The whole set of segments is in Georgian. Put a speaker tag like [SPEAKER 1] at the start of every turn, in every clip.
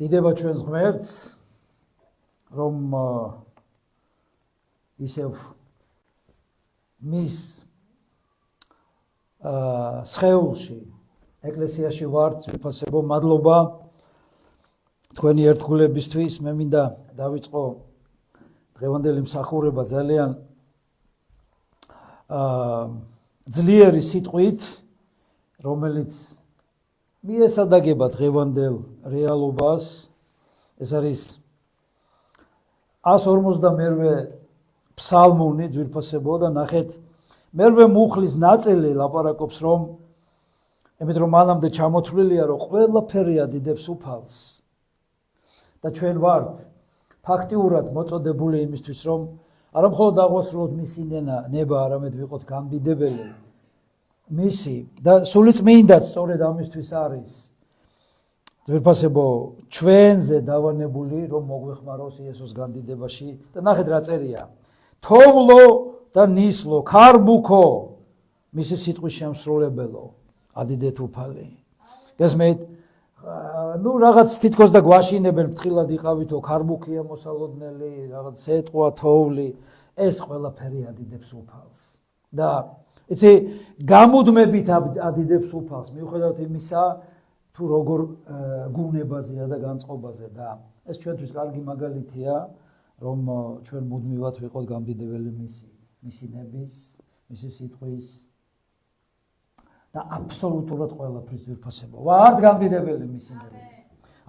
[SPEAKER 1] დიდება ჩვენს ღმერთს, რომ ისევ მის სხეულში, ეკლესიაში ვართ, ვიფასებო მადლობა თქვენი ერთგულებისთვის. მე მინდა დავიწყო დღევანდელი მსახურება ძალიან ძლიერი სიტყვით, რომელიც მიესადაგება დღევანდელ რეალობას. ეს არის 152-ვე ფსალმუნი, ძვირფასებო, და ნახეთ, მერვე მუხლის ნაწილი ლაპარაკობს, რომ ემით რომ მანამდე ჩამოთვლილია, რომ ყველაფერი ადიდებს უფალს. და ჩვენ ვართ ფაქტიურად მოწოდებული იმისთვის, რომ არა მხოლოდ აღვასრულოთ მისი ნება, არამედ ვიყოთ განბიდებელი მისი და სულიწმინდაც სწორედ ამისთვის არის ძვირფასებო ჩვენზე დავანებული, რომ მოგვეხმაროს იესოს განდიდებაში. და ნახეთ რა წერია: თოვლო და ნისლო, ქარბუქო, მისი სიტყვის შემსრულებელო, ადიდეთ უფალი. გესმით? რაღაც თითქოს და გვაშინებენ, ფრთხილად იყავითო, ქარბუქია მოსალოდნელი, რაღაც სეტყვა, თოვლი, ეს ყველაფერი ადიდებს უფალს. და იცი, გამუდმებით ადიდებს უფალს, მიუხედავად იმისა, თუ როგორ გუნებაზეა და განწყობაზე. და ეს ჩვენთვის კარგი მაგალითია, რომ ჩვენ მუდმივად ვიყოთ გამდიდებელი მისი ნების, მისი სიტყვის და აბსოლუტურად ყველაფრის ძვირფასებო. ვართ გამდიდებელი მისი ნების.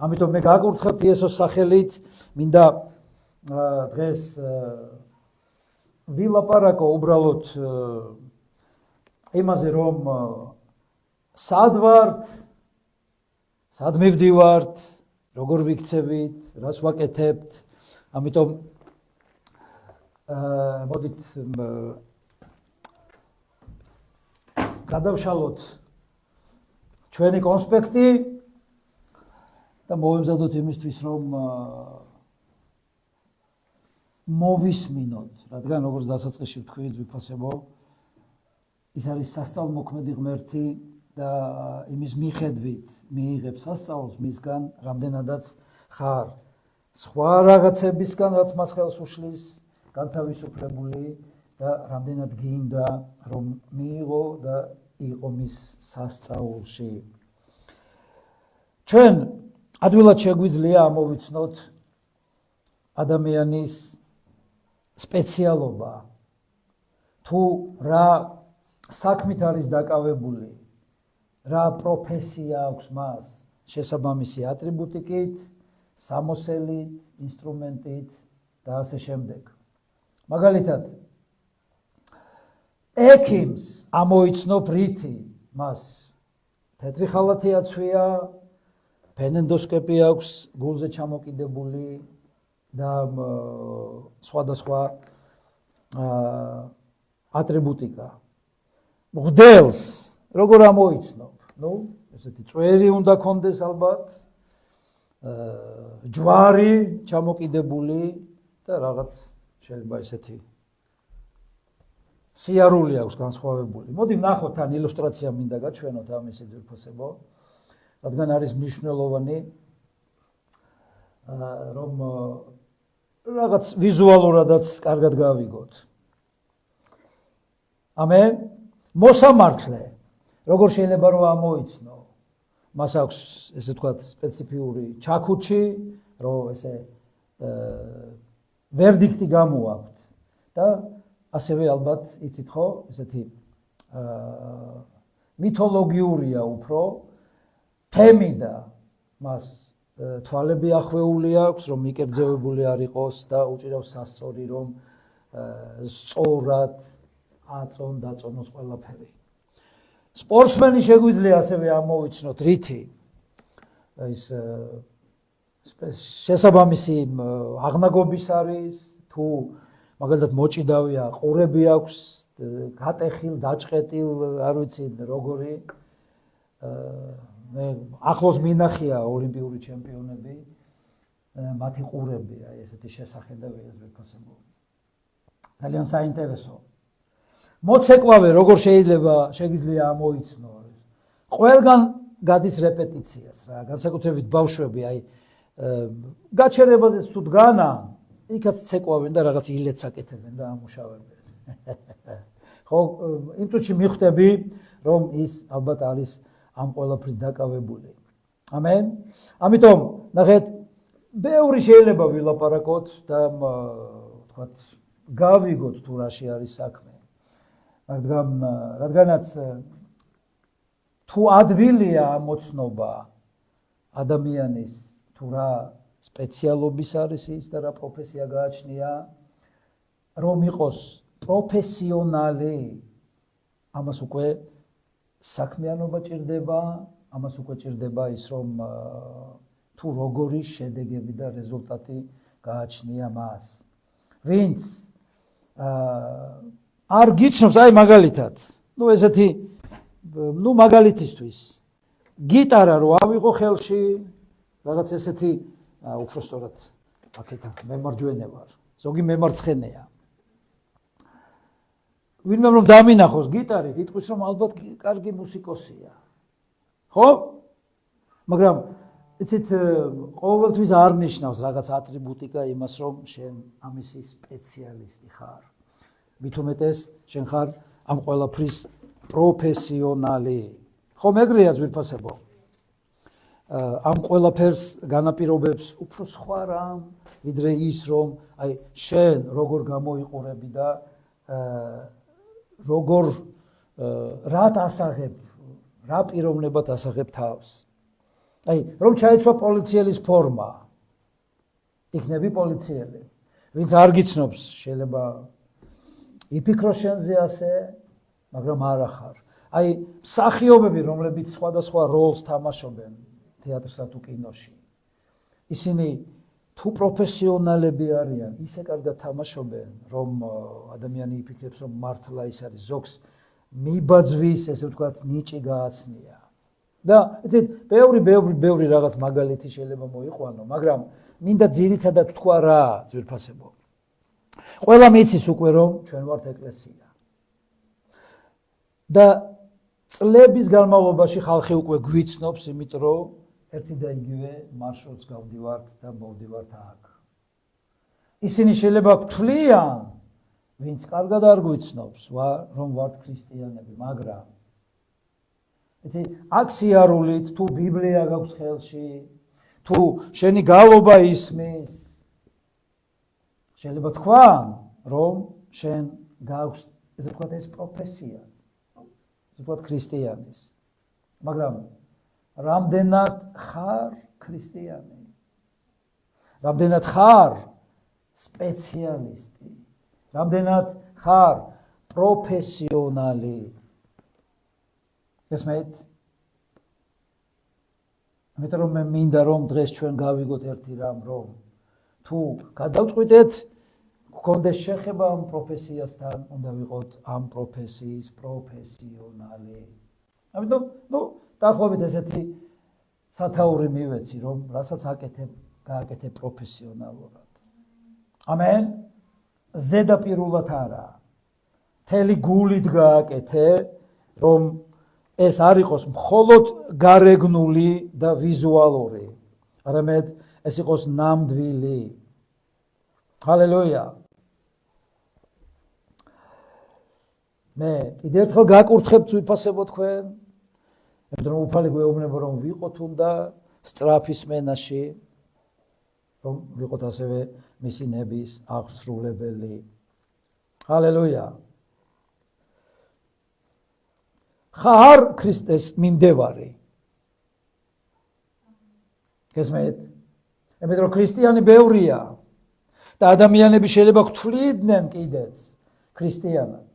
[SPEAKER 1] ამიტომ მე გაკურთხებთ იესოს სახელით, მინდა დღეს ვილაპარაკო უბრალოდ იმაზე, რომ სად ვართ, სად მივდივართ, როგორ ვიქცევით, რას ვაკეთებთ. ამიტომ მოდით გადავშალოთ ჩვენი კონსპექტი და მოვემზადოთ იმისთვის, რომ მოვისმინოთ, რადგან როგორც დასაწყისში ვთქვი, ძვირფასებო, ის არის სასწაულმოქმედი ღმერთი და იმის მიხედვით მიიღებ სასწაულს მისგან, რამდენადაც ხარ სხვა რაღაცებისგან, რაც მას ხელს უშლის, განთავისუფლებული და რამდენად გინდა, რომ მიიღო და იყო მის სასწაულში. ჩვენ ადვილად შეგვიძლია ამოვიცნოთ ადამიანის სპეციალობა, თუ რა საქმით არის დაკავებული, რა პროფესია აქვს მას, შესაბამისი ატრიბუტიკით, სამოსელი ინსტრუმენტით და ასე შემდეგ. მაგალითად, ექიმს ამოიცნობ რითი, მას თეთრი ხალათი აცვია, ფენენდოსკოპი აქვს გულზე ჩამოკიდებული და სხვადასხვა ატრიბუტიკა. მღვდელს როგორ ამოიცნობ? ესეთი წვერი უნდა კონდეს ალბათ, ჯვარი ჩამოკიდებული და რაღაც შეიძლება ესეთი სიარული აქვს განსხვავებული. მოდი ვნახოთ, თან ილუსტრაცია მინდა გაჩვენოთ ამისი ძვირფასებო, რადგან არის მნიშვნელოვანი, რომ რაღაც ვიზუალურადაც კარგად გავიგოთ. ამენ მოსამართლე როგორ შეიძლება რომ ამოიცნო? მას აქვს ესე ვთქვათ სპეციფიური ჩაქუჩი, რომ ესე ვერდიქტი გამოაქვთ და ასევე ალბათ იცით ხო, ესეთი მითოლოგიურია უფრო თემი და მას თვალები ახვეული აქვს, რომ მიკერძევებული არ იყოს და უჭირავს სასწორი, რომ სწორად აწონ დაწონოს ყველაფერი. სპორტსმენი შეგვიძლია ასევე ამოვიცნოთ რითი, ის შესაბამისი აღნაგობის არის, თუ მაგალითად მოჭიდავია, ყურები აქვს, გატეხილ, დაჭყეტილ, არ ვიცი როგორი. მე ახლოს მინახია ოლიმპიური ჩემპიონები, მათი ყურები, ესეთი შესახედავია ძვირფასებო. ძალიან საინტერესო. მოცეკვავე როგორ შეიძლება ამოიცნო? ყველგან გადის რეპეტიციას რა, განსაკუთრებით ბავშვები, გაჩერებაზეც თუ დგანა, იქაც ცეკვავენ და რაღაც ილეთს აკეთებენ და ამუშავებენ. ხო, იმ წუთში მიხვდები, რომ ის ალბათ არის ამ ყველაფრით დაკავებული. ამენ. ამიტომ, ნახეთ, ბევრი შეიძლება ვილაპარაკოთ და ვთქვათ, გავიგოთ თუ რაში არის საქმე. რადგანაც თუ ადვილია ამოცნობა ადამიანის თუ რა სპეციალობის არის ის და რა პროფესია გააჩნია, რომ იყოს პროფესიონალი, ამას უკვე საქმიანობა ჭირდება, ამას უკვე ჭირდება ის, რომ თუ როგორი შედეგები და რეზულტატი გააჩნია მას. ვინც არ გიცნობს, აი მაგალითად, ესეთი, მაგალითისთვის, გიტარა რო ავიღო ხელში, რაღაც ესეთი, უფრო სწორად, აქეთან, მემარჯვენე ვარ, ზოგი მემარცხენეა. ვინმე რომ დამინახოს გიტარით, იტყვის რომ ალბათ კარგი მუსიკოსია. ხო? მაგრამ იცით, ყოველთვის არ ნიშნავს რაღაც ატრიბუტიკა იმას, რომ შენ ამისი სპეციალისტი ხარ. მით უმეტეს, შენ ხარ ამ ყველაფრის პროფესიონალი. ხო, მეგრეა ძვირფასებო. ამ ყველაფერს განაპირობებს უფრო სხვა რამ, ვიდრე ის, რომ აი შენ როგორ გამოიყურები და როგორ რა დასაღებ, რა პიროვნებად ასაღებ თავს. აი, რომ ჩაეცვა პოლიციელის ფორმა, იქნები პოლიციელი. ვინც არ გიცნობს, შეიძლება იფიქროს შენზე ასე, მაგრამ არა ხარ. აი, მსახიობები, რომლებიც სხვადასხვა როლს თამაშობენ თეატრსა თუ კინოში. ისინი თუ პროფესიონალები არიან, ისე კარგად თამაშობენ, რომ ადამიანი იფიქრებს, რომ მართლა ის არის ზოგს მიბაძვის, ესე ვთქვათ, ნიჭი გააცნია. და იცით, ბევრი რაღაც მაგალითი შეიძლება მოიყვანო, მაგრამ მინდა ძირითადად თქვა რა, ძვირფასებო. ყველა მიცის უკვე, რომ ჩვენ ვართ ეკლესია. და წლების განმავლობაში ხალხი უკვე გვიცნობს, იმიტომ რომ ერთი და იგივე მარშრუტს გავდივართ და მოვდივართ აქ. ისინი შეიძლება გთვლიან, ვინც კარგად არ გვიცნობს, რომ ვართ ქრისტიანები, მაგრამ იცი, აქ სიარულით, თუ ბიბლია გაქვს ხელში, თუ შენი გალობა ისმის, შეიძლება თქვან, რომ შენ გაქვს, ესე ვთქვათ, ეს პროფესია, ესე ვთქვათ, ქრისტიანის. მაგრამ რამდენად ხარ ქრისტიანი? რამდენად ხარ სპეციალისტი? რამდენად ხარ პროფესიონალი? ესმეთ? ამიტომ რომ მე მინდა რომ დღეს ჩვენ გავიგოთ ერთი რამ, რომ თუ გადავწყვიტეთ გქონდეს შეხება ამ პროფესიასთან, უნდა ვიყოთ ამ პროფესიის პროფესიონალი. ამიტომ, დაახლოებით ესეთი სათაური მივეცი, რომ რასაც გააკეთებ პროფესიონალურად. ამენ? ზედაპირულად არა. მთელი გულით გააკეთე, რომ ეს არ იყოს მხოლოდ გარეგნული და ვიზუალური, არამედ ეს იყოს ნამდვილი. ჰალელუია. მე კიდევ ერთხელ გაკურთხებთ ძვირფასებო თქვენ, იმიტომ რომ უფალი გვეუბნება, რომ ვიყოთ უნდა სწრაფის მენაში, რომ ვიყოთ ასევე მისი ნების აღსრულებელი. ჰალელუია. ხარ ქრისტეს მიმდევარი. გესმით? იმიტომ რომ ქრისტიანი ბევრია და ადამიანები შეიძლება გთვლიდნენ კიდეც ქრისტიანად.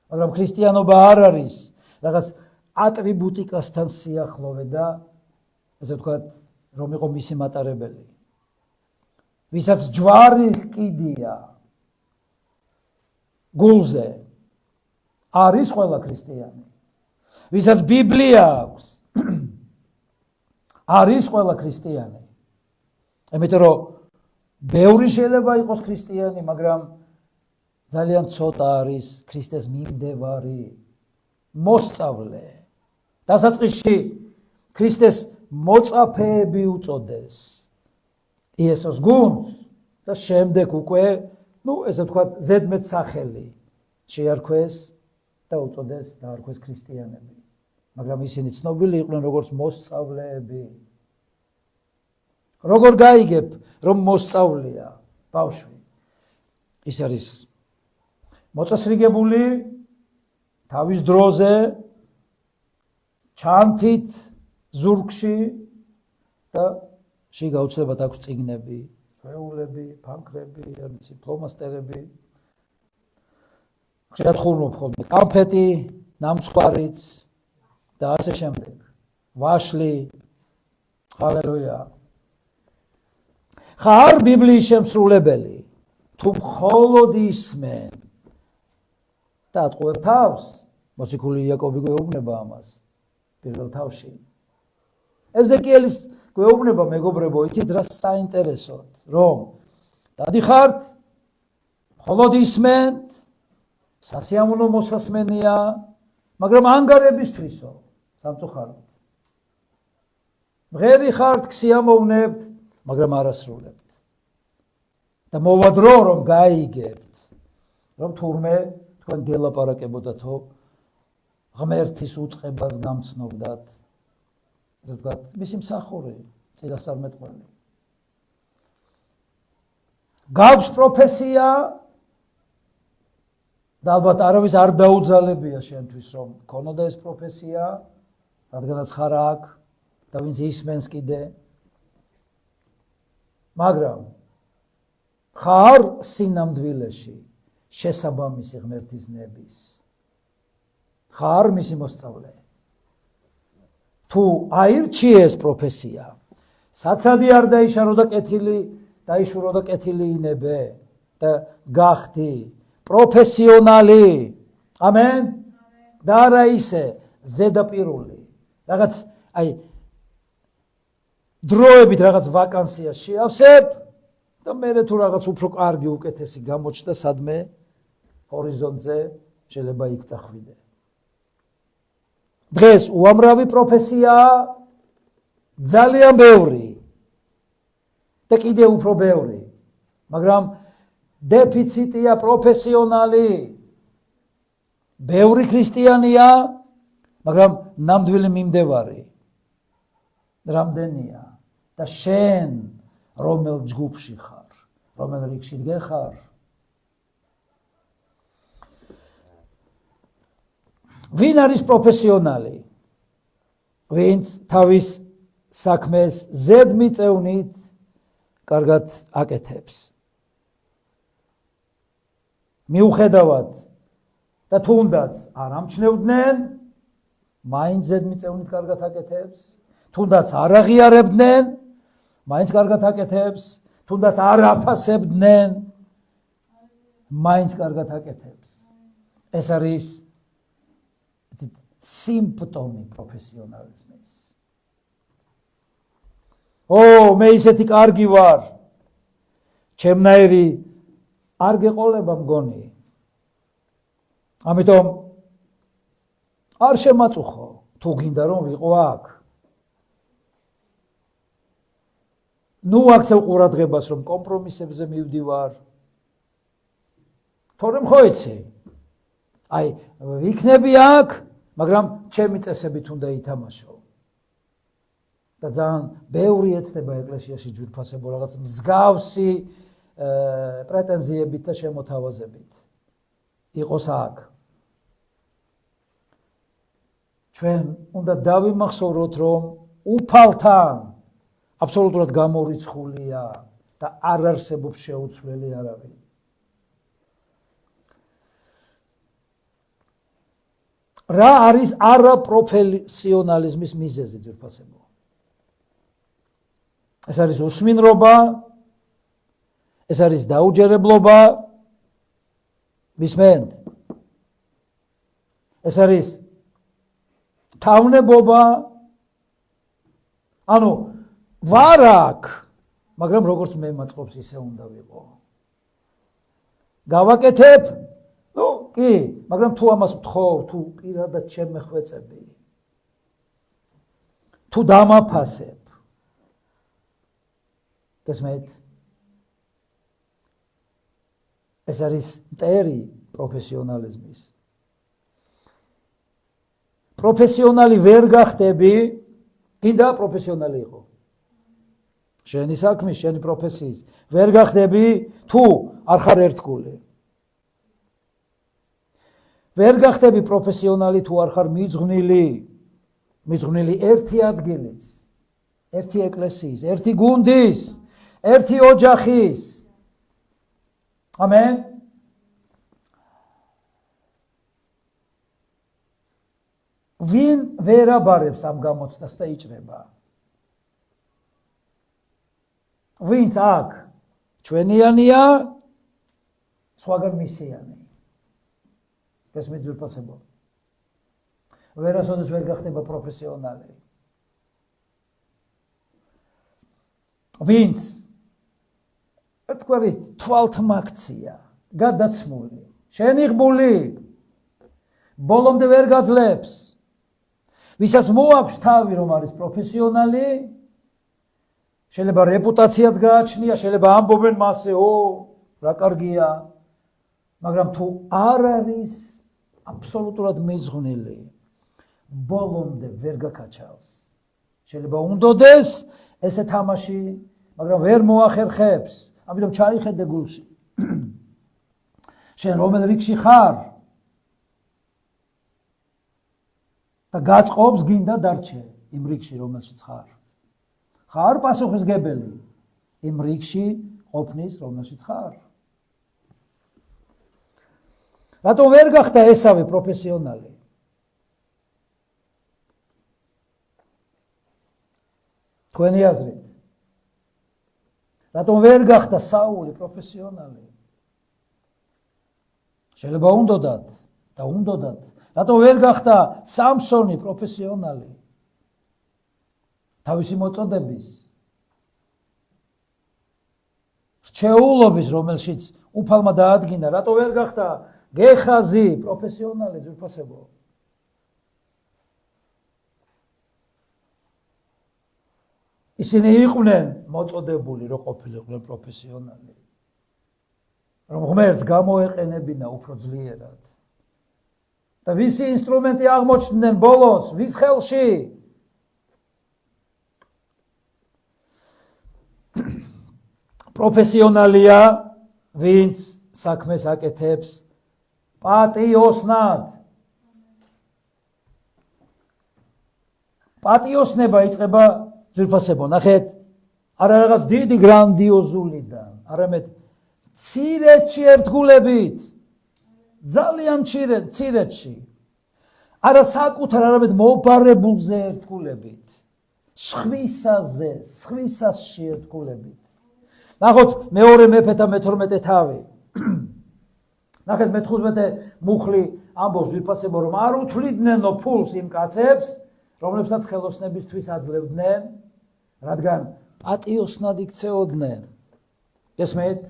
[SPEAKER 1] მაგრამ ქრისტიანობა არ არის რაღაც ატრიბუტიკასთან სიახლოვე და ესე ვთქვათ, რომ იყო მისი მატარებელი. ვისაც ჯვარი ჰკიდია გულზე, არის ყველა ქრისტიანი. ვისაც ბიბლია აქვს, არის ყველა ქრისტიანი. იმიტომ რომ ბევრი შეიძლება იყოს ქრისტიანი, მაგრამ ძალიან ცოტა არის ქრისტეს მიმდევარი, მოსწავლე. დასაწყისში ქრისტეს მოწაფეები უწოდეს, იესოს გუნდს და შემდეგ უკვე, ესე ვთქვათ, ზედმეტ სახელი შეარქვეს და უწოდეს დაარქვეს ქრისტიანები. მაგრამ ისინი ცნობილი იყვნენ როგორც მოსწავლეები. როგორ გაიგებ, რომ მოსწავლეა ბავშვი? ის არის მოწესრიგებული თავის დროზე, ჩანთით, ზურგში და გაუცლებად აქვს წიგნები, ჩვეულები, ფანქრები, ფლომასტერები. ხშირად ხურმობ ხოლმე კამფეტი, ნამცხვარიც და ასე შემდეგ. ვაშლი, ჰალელუია. ხარ ბიბლიის შემსრულებელი, თუ მხოლოდ ისმენ და ატყუებ თავს, მოციქული იაკობი გვეუბნება ამას პირველ თავში. ეზეკიელის გვეუბნება, მეგობრებო, იცით რა საინტერესოდ, რომ დადიხართ, მხოლოდ ისმენთ, სასიამოვნო მოსასმენია, მაგრამ ანგარებისთვისო, სამწუხაროდ. მღერი ხართ, ქსიამოვნებთ, მაგრამ არასრულებთ. და მოვა დრო, რომ გაიგებთ, რომ თურმე თქვენ გელაპარაკებოდათო ღმერთის უწყებას გამცნობდათ. ესე ვთქვათ, მისი მსახური, წინასწარმეტყველი. გაქვს პროფესია და ალბათ არავის არ დაუძალებია შენთვის, რომ გქონოდა ეს პროფესია, რადგანაც ხარ აქ და ვინც ისმენს კიდე. მაგრამ ხარ სინამდვილეში შესაბამისი ღმერთის ნების. ხარ მისი მოსწავლე. თუ აირჩიეს პროფესია, საცადი არ დაიშარო და დაიშურო და კეთილი ინებე და გახდი პროფესიონალი. ამენ? და არა ისე ზედაპირული. რაღაც დროებით რაღაც ვაკანსიას შეავსებ და მერე თუ რაღაც უფრო კარგი უკეთესი გამოჩნდა სადმე ჰორიზონტზე შეიძლება იქ წახვიდე. დღეს უამრავი პროფესიაა, ძალიან ბევრი და კიდე უფრო ბევრი, მაგრამ დეფიციტია პროფესიონალი. ბევრი ქრისტიანია, მაგრამ ნამდვილი მიმდევარი რამდენია და შენ რომელ ჯგუფში ხარ, რომელ რიგში დგეხარ. ვინ არის პროფესიონალი? ვინც თავის საქმეს ზედმიწევნით კარგად აკეთებს. მიუხედავად და თუნდაც არ ამჩნევდნენ, მაინც ზედმიწევნით კარგად აკეთებს, თუნდაც არ აღიარებდნენ, მაინც კარგად აკეთებს, თუნდაც არ აფასებდნენ, მაინც კარგად აკეთებს. ეს არის სიმპტომი პროფესიონალიზმის. მე ისეთი კარგი ვარ, ჩემნაირი არ გეყოლება მგონი. ამიტომ არ შემაწუხო, თუ გინდა რომ ვიყო აქ. ნუ აქცევ ყურადღებას, რომ კომპრომისებზე მივდივარ. თორემ ხო იცი, ვიქნები აქ, მაგრამ ჩემი წესებით უნდა ითამაშო. და ძალიან ბევრი ეცდება ეკლესიაში ჯვირფასებო რაღაც მსგავსი პრეტენზიებით და შემოთავაზებით. იყოს აქ. ჩვენ უნდა დავიმახსოვროთ, რომ უფალთან აბსოლუტურად გამორიცხულია და არ არსებობს შეუცვლელი არავინ. რა არის არაპროფესიონალიზმის მიზეზი ძვირფასებო? ეს არის უსმინრობა, ეს არის დაუჯერებლობა, მისმენთ? ეს არის თავნებობა, ვარ აქ, მაგრამ როგორც მე მაწყობს ისე უნდა ვიყო. გავაკეთებ, კი, მაგრამ თუ ამას მთხოვ, თუ პირადად შემეხვეწები, თუ დამაფასებ გესმით? ეს არის მტერი პროფესიონალიზმის. პროფესიონალი ვერ გახდები, კიდე პროფესიონალი იყო. შენი საქმის, შენი პროფესიის ვერ გახდები, თუ არ ხარ ერთგული. ვერ გახდები პროფესიონალი, თუ არ ხარ მიძღვნილი ერთი ადგილის, ერთი ეკლესიის, ერთი გუნდის, ერთი ოჯახის. ამენ. ვინ ვერ აბარებს ამ გამოცდას და იჭრება? ვინც აქ ჩვენიანია, სხვაგან მისიანი. გესმით ძვირფასებო? ვერასოდეს ვერ გახდება პროფესიონალი. ვინც ერთგვარი თვალთმაქცია, გადაცმული, შენიღბული, ბოლომდე ვერ გაძლებს. ვისაც მოაქვს თავი, რომ არის პროფესიონალი, შეიძლება რეპუტაციაც გააჩნია, შეიძლება ამბობენ მასე, რა კარგია, მაგრამ თუ არ არის აბსოლუტურად მიძღვნილი, ბოლომდე ვერ გაკაჩავს. შეიძლება უნდოდეს ესე თამაში, მაგრამ ვერ მოახერხებს. ამიტომ ჩაიხედე გულში. შენ რომელ რიგში ხარ? და გაწყობს გინდა დარჩე იმ რიგში, რომელშიც ხარ. ხარ პასუხისგებელი იმ რიგში ყოფნის, რომელშიც ხარ. რატომ ვერ გახდა ესავე პროფესიონალი? თქვენი აზრით. რატომ ვერ გახდა საული პროფესიონალი? შეიძლება უნდოდათ. რატომ ვერ გახდა სამსონი პროფესიონალი? თავისი მოწოდების, რჩეულობის, რომელშიც უფალმა დაადგინა, რატომ ვერ გახდა გეხაზი პროფესიონალი ძვირფასებო? ისინი იყვნენ მოწოდებული, რომ ყოფილიყვნენ პროფესიონალი. რომ ღმერთს გამოეყენებინა უფრო ძლიერად. და ვისი ინსტრუმენტი აღმოჩნდნენ ბოლოს, ვის ხელში? პროფესიონალია, ვინც საქმეს აკეთებს პატიოსნად. პატიოსნება იწყება ძვირფასებო, ნახეთ, არა რაღაც დიდი გრანდიოზულიდან, არამედ მცირედში ერთგულებით, ძალიან მცირედში, არა საკუთარ, არამედ მობარებულზე ერთგულებით, სხვისასში ერთგულებით. ნახოთ, მეორე მეფეთა მე-12 თავი. ნახეთ, მე-15 მუხლი ამბობს ძვირფასებო, რომ არ უთვლიდნენ ფულს იმ კაცებს, რომლებსაც ხელოსნებისთვის აძლევდნენ, რადგან პატიოსნად იქცეოდნენ. გესმით?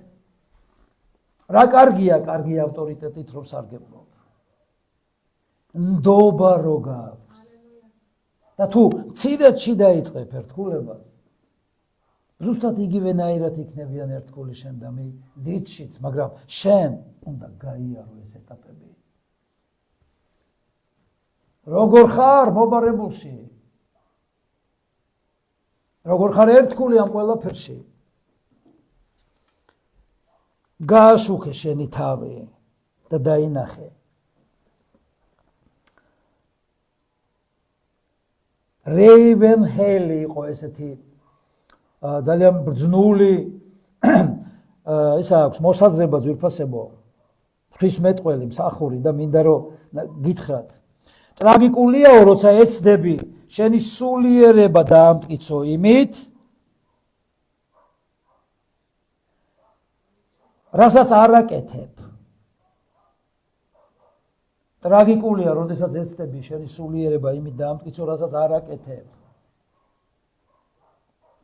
[SPEAKER 1] რა კარგია, კარგი ავტორიტეტით რომ სარგებლობ. ნდობა რო გაქვს. და თუ მცირედში დაიწყებ ერთგულებას, ზუსტად იგივენაირად იქნებიან ერთგული შენ და მე დიდშიც, მაგრამ შენ უნდა გაიარო ეს ეტაპები. როგორ ხარ მობარებულში? როგორ ხარ ერთგული ამ ყველაფერში? გააშუქე შენი თავი და დაინახე. რეივენჰელი იყო ესეთი ძალიან ბრძნული ისა აქვს მოსაზრება ძვირფასებო, ღვთისმეტყველი მსახური და მინდა რომ გითხრათ. ტრაგიკულიაო, როცა ეცდები შენი სულიერება დაამტკიცო იმით, რასაც არ აკეთებ. ტრაგიკულია, როდესაც ეცდები შენი სულიერება იმით დაამტკიცო, რასაც არ აკეთებ.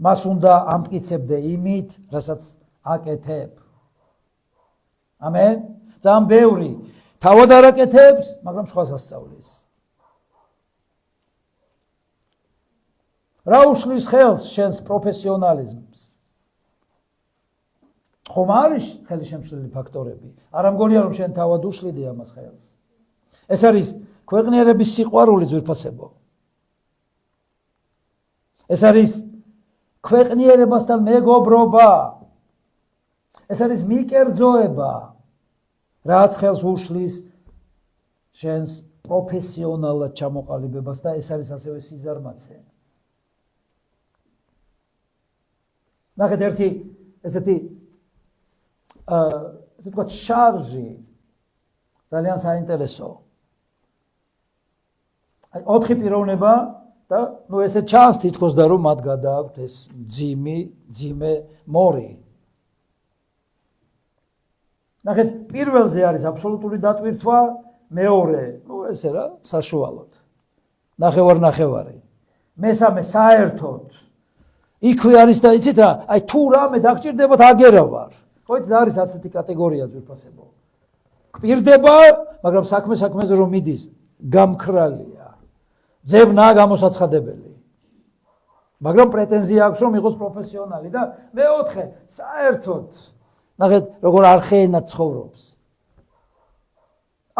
[SPEAKER 1] მას უნდა ამტკიცებდე იმით, რასაც აკეთებ. ამენ? ძალიან ბევრი თავად არ აკეთებს, მაგრამ სხვას ასწავლის. რა უშლის ხელს შენს პროფესიონალიზმს? ხომ არის ხელისშემშლელი ფაქტორები. არ ამგონია რომ შენ თავად უშლიდი ამას ხელს. ეს არის ქვეყნიერების სიყვარული ძვირფასებო. ეს არის ქვეყნიერებასთან მეგობრობა. ეს არის მიკერძოება, რაც ხელს უშლის შენს პროფესიონალად ჩამოყალიბებას და ეს არის ასევე სიზარმაცე. ნახეთ ერთი ესეთი ესე ვთქვათ შარჟი ძალიან საინტერესო. აი 4 პიროვნება და ნუ ესე ჩანს თითქოს და რომ მათ გადააქვთ ეს ძიმე მორი. ნახეთ პირველზე არის აბსოლუტური დატვირთვა, მეორე, ნუ ესე რა, საშუალოდ. ნახევარი. მესამე საერთოდ. იქვე არის და იცით რა, აი თუ რამე დაგჭირდებათ აგერა ვარ. ხოით არის ასეთი კატეგორია ძვირფასებო. გპირდება, მაგრამ საქმეზე რომ მიდის, გამქრალია. ძებნა გამოსაცხადებელი. მაგრამ პრეტენზია აქვს რომ იყოს პროფესიონალი და მეოთხე, საერთოდ ნახეთ როგორ არხეენად ცხოვრობს.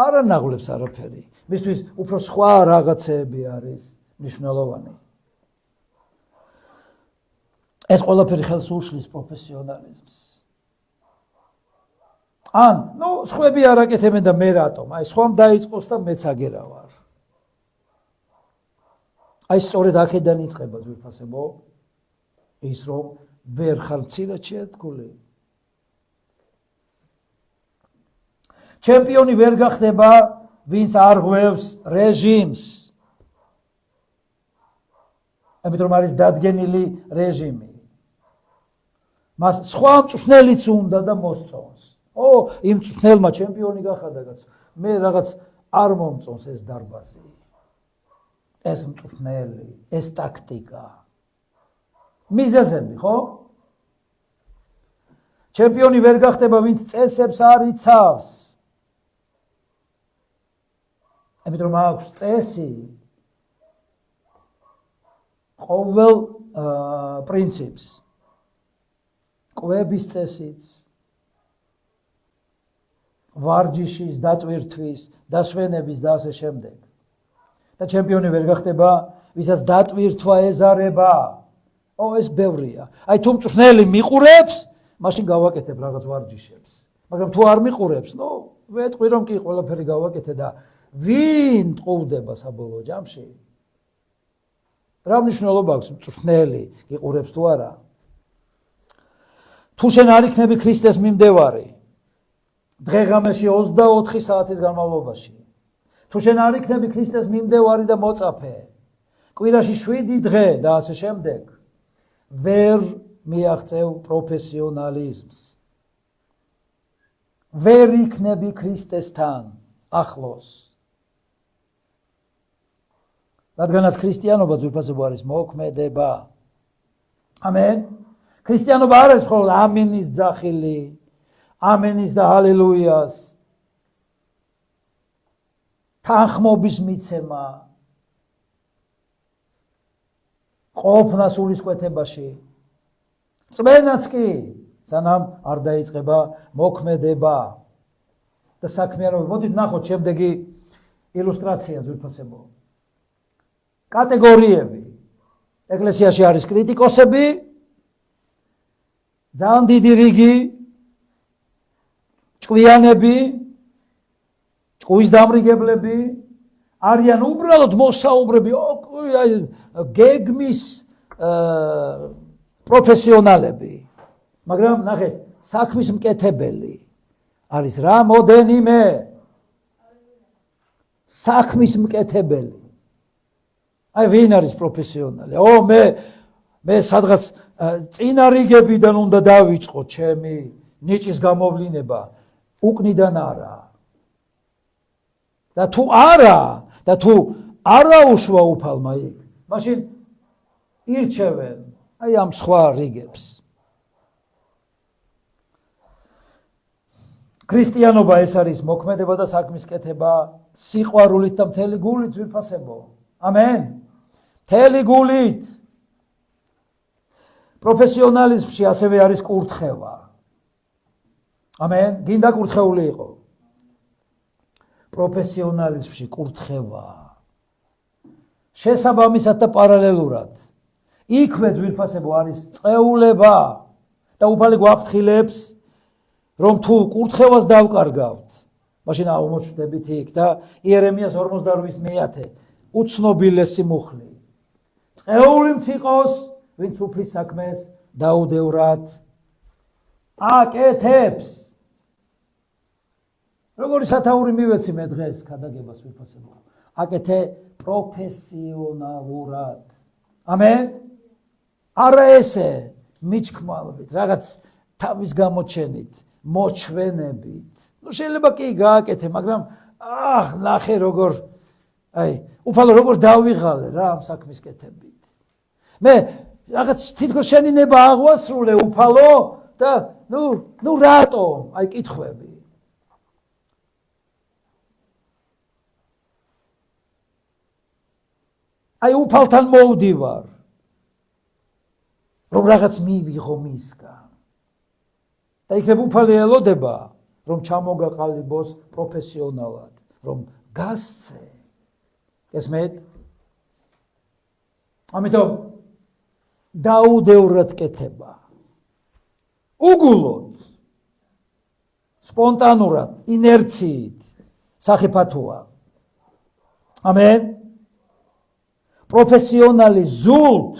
[SPEAKER 1] არ ანაღლებს არაფერი. მისთვის უფრო სხვა რაღაცეები არის მნიშვნელოვანი. ეს ყველაფერი ხელს უშლის პროფესიონალიზმს. ან, ნუ სხვები არ აკეთებენ და მე რატომ? აი, სხვამ დაიწყოს და მეც აგერა ვარ. აი, სწორედ აქედან იწყება ძვირფასებო, ის რომ ვერ ხარ მცირედ შეადგული. ჩემპიონი ვერ გახდება, ვინც არ ღვევს რეჟიმს. ამიტომ არის დადგენილი რეჟიმი. მას სხვა მწვრთნელიც უნდა და მოსწონს. იმ მწვრთნელმა ჩემპიონი გახადა კაც. მე რაღაც არ მომწონს ეს დარბაზი. ეს მწვრთნელი, ეს ტაქტიკა. მიზეზები, ხო? ჩემპიონი ვერ გახდება, ვინც წესებს არ იცავს. ამიტომ აქვს წესი. ყოველ პრინციპს. კვების წესიც. ვარჯიშის, დატვირთვის, დასვენების და ასე შემდეგ. და ჩემპიონი ვერ გახდება, ვისაც დატვირთვა ეზარება. ეს ბევრია. აი თუ მწვრთნელი მიყურებს, მაშინ გავაკეთებ რაღაც ვარჯიშებს. მაგრამ თუ არ მიყურებს, ვეტყვი რომ კი ყველაფერი გავაკეთე და ვინ ტყუდება საბოლოო ჯამში? რა მნიშვნელობა აქვს მწვრთნელი იყურებს თუ არა? თუ შენ არ იქნები ქრისტეს მიმდევარი დღე-ღამეში 24 საათის განმავლობაში, თუ შენ არ იქნები ქრისტეს მიმდევარი და მოწაფე კვირაში 7 დღე და ასე შემდეგ, ვერ მიაღწევ პროფესიონალიზმს. ვერ იქნები ქრისტესთან ახლოს. რადგანაც ქრისტიანობა ძვირფასებო არის მოქმედება. ამენ. ქრისტიანობა არ არის მხოლოდ ამენის ძახილი, ამენის და ჰალელუიას, თანხმობის მიცემა, ყოფნა სულისკვეთებაში. წმენაც კი, სანამ არ დაიწყება მოქმედება და საქმიანობა. მოდით ნახოთ შემდეგი ილუსტრაცია ძვირფასებო. კატეგორიები. ეკლესიაში არის კრიტიკოსები, ძალიან დიდი რიგი, ჭკვიანები, ჭკუის დამრიგებლები, არიან უბრალოდ მოსაუბრები, გეგმის პროფესიონალები. მაგრამ ნახეთ, საქმის მკეთებელი არის რამოდენიმე საქმის მკეთებელი. აი ვინ არის პროფესიონალი? მე სადღაც წინა რიგებიდან უნდა დავიწყო ჩემი ნიჭის გამოვლინება, უკნიდან არა. და თუ არა უშვა უფალმა იქ, მაშინ ირჩევენ აი ამ სხვა რიგებს. ქრისტიანობა ეს არის მოქმედება და საქმის კეთება სიყვარულით და მთელი გულით ძვირფასებო. ამენ. მთელი გულით. პროფესიონალიზმში ასევე არის კურთხევა. ამენ. გინდა კურთხეული იყო. პროფესიონალიზმში კურთხევა. შესაბამისად და პარალელურად. იქვე ძვირფასებო არის წეულება და უფალი გვაფრთხილებს, რომ თუ კურთხევას დავკარგავთ, მაშინ აღმოჩნდებით იქ და იერემიას 48:9 უცნობილესი მუხლი. წეულიც იყოს, ვინც უფლის საქმეს დაუდევრად აკეთებს. როგორი სათაური მივეცი მე დღეს ქადაგებას ვიფასებო. აკეთე პროფესიონალურად. ამენ. არა ესე მიჩქმალობით, რაღაც თავის გამოჩენით, მოჩვენებით. შეიძლება კი გააკეთე, მაგრამ ნახე როგორ უფალო როგორ დავიღალე რა ამ საქმის კეთებით. მე რაღაც თითქოს შენი ნება აღვასრულე უფალო და ნუ რატო? კითხვები. უფალთან მოვდივარ, რომ რაღაც მივიღო მისგან. და იქნებ უფალი ელოდება, რომ ჩამოგაყალიბოს პროფესიონალად, რომ გასცე. გესმით? ამიტომ დაუდევრად კეთება. უგულოდ, სპონტანურად, ინერციით, სახიფათოა. ამენ. პროფესიონალი ზულთ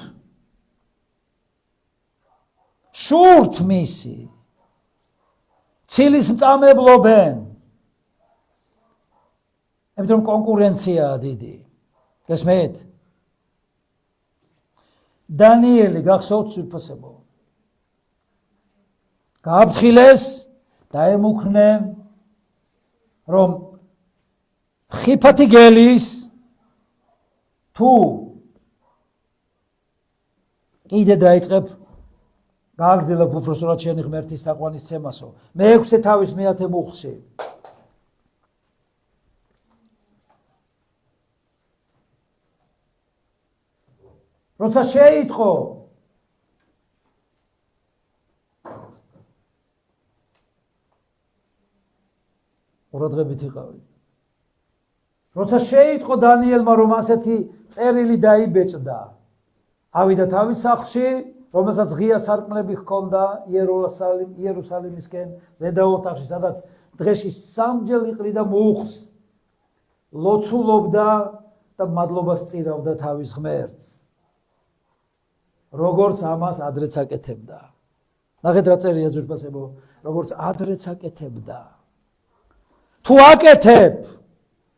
[SPEAKER 1] შურთ მისი ცილის მწამებლობენ, ამიტომ კონკურენციაა დიდი. გესმით? დანიელი გახსოვთ ძვირფასებო. გააფრთხილეს, დაემუქრნენ, რომ ხიფათი გელის თუ კიდე დაიწყებ გააგრძელებ უფროსურად შენი ღმერთის თაყვანისცემასო. მეექვსე თავის მეათე მუხლში. როცა შეიტყო ყურადღებით იყავი. როცა შეიტყო დანიელმა, რომ ასეთი წერილი დაიბეჭდა, ავიდა თავის სახლში, რომელსაც ღია სარკმლები ჰქონდა იერუსალიმისკენ ზედა ოთახში, სადაც დღეში 3 ჯერ იყრიდა მუხლს, ლოცულობდა და მადლობას წირავდა თავის ღმერთს. როგორც ამას ადრეც აკეთებდა. ნახეთ რა წერია ძვირფასებო, როგორც ადრეც აკეთებდა. თუ აკეთებ,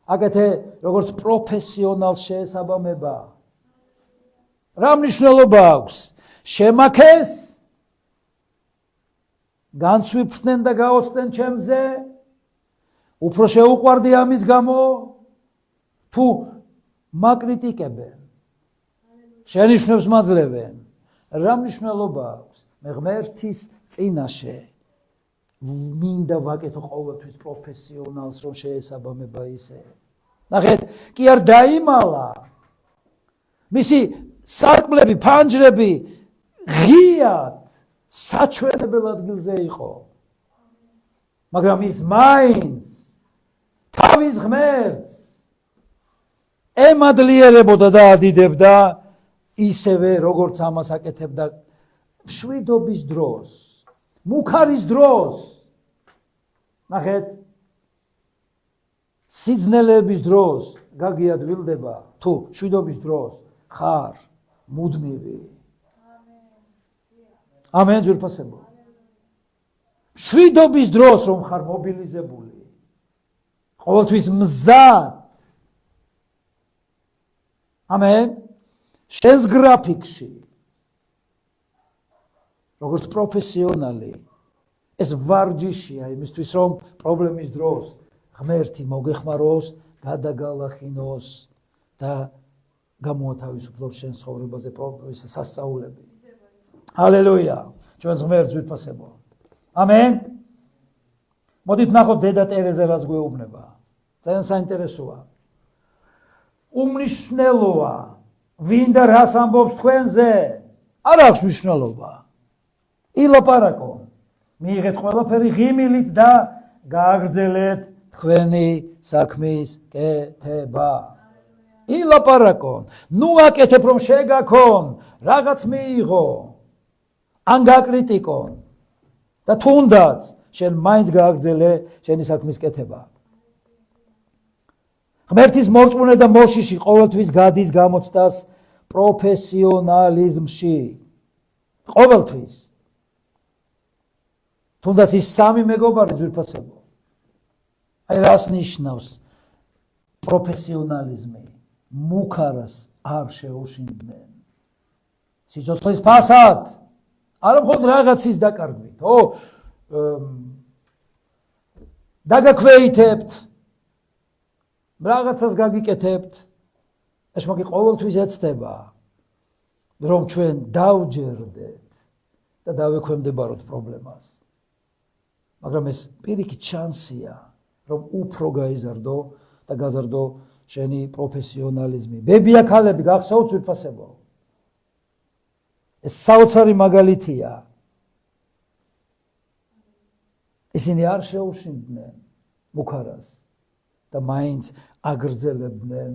[SPEAKER 1] აკეთე როგორც პროფესიონალ შეესაბამება. რა მნიშვნელობა აქვს? შემაქეს, განცვიფრდნენ და გაოცდნენ ჩემზე, უფრო შეუყვარდი ამის გამო, თუ მაკრიტიკებენ, შენიშვნებს მაძლევენ, რა მნიშვნელობა აქვს? მე ღმერთის წინაშე მინდა ვაკეთო ყოველთვის პროფესიონალს, რომ შეესაბამება ისე. ნახეთ, კი არ დაიმალა. მისი სარკმლები, ფანჯრები ღიად საჩვენებელ ადგილზე იყო. მაგრამ ის მაინც თავის ღმერთს ემადლიერებოდა და ადიდებდა, ისევე როგორც ამას აკეთებდა მშვიდობის დროს, მუქარის დროს. ნახეთ, სიძნელეების დროს გაგიადვილდება, თუ მშვიდობის დროს ხარ მუდმივი. ამენ ძვირფასებო. მშვიდობის დროს რომ ხარ მობილიზებული, ყოველთვის მზად. ამენ. შენს გრაფიკში როგორც პროფესიონალი ეს ვარჯიშია იმისთვის, რომ პრობლემის დროს ღმერთი მოგეხმაროს, გადაგალახინოს და გამოათავისუფლოს შენ ცხოვრებაზე სასწაულები. ჰალელუია. ჩვენს ღმერთს ვიფასებო. ამენ. მოდით ნახოთ დედა ტერეზა რაც გვეუბნება. ძალიან საინტერესოა. უმნიშვნელოა ვინ და რას ამბობს თქვენზე? არ აქვს მნიშვნელობა. ილაპარაკო. მიიღეთ ყველაფერი ღიმილით და გააგრძელეთ თქვენი საქმის კეთება. ილაპარაკონ, ნუ აკეთებ რომ შეგაქონ, რაღაც მიიღო, ან გაკრიტიკონ და თუნდაც შენ მაინც გააგრძელე შენი საქმის კეთება. ღმერთის მორწმუნე და მოშიში ყოველთვის გადის გამოცდას პროფესიონალიზმში. ყოველთვის. თუნდაც ის სამი მეგობარი ძვირფასებო. აი რას ნიშნავს პროფესიონალიზმი? მუქარას არ შეუშინდნენ. სიცოცხლის ფასად. არა მხოლოდ რაღაცის დაკარგვით. დაგაქვეითებთ. რაღაცას გაგიკეთებთ. ეშმაკი ყოველთვის ეცდება რომ ჩვენ დავჯერდეთ და დავექვემდებაროთ პრობლემას. მაგრამ ეს პირიქით შანსია რომ უფრო გაიზარდო და გაზარდო შენი პროფესიონალიზმი. ბებია ქალები გახსოვთ ძვირფასებო. ეს საოცარი მაგალითია. ისინი არ შეუშინდნენ მუქარას და მაინც აგრძელებდნენ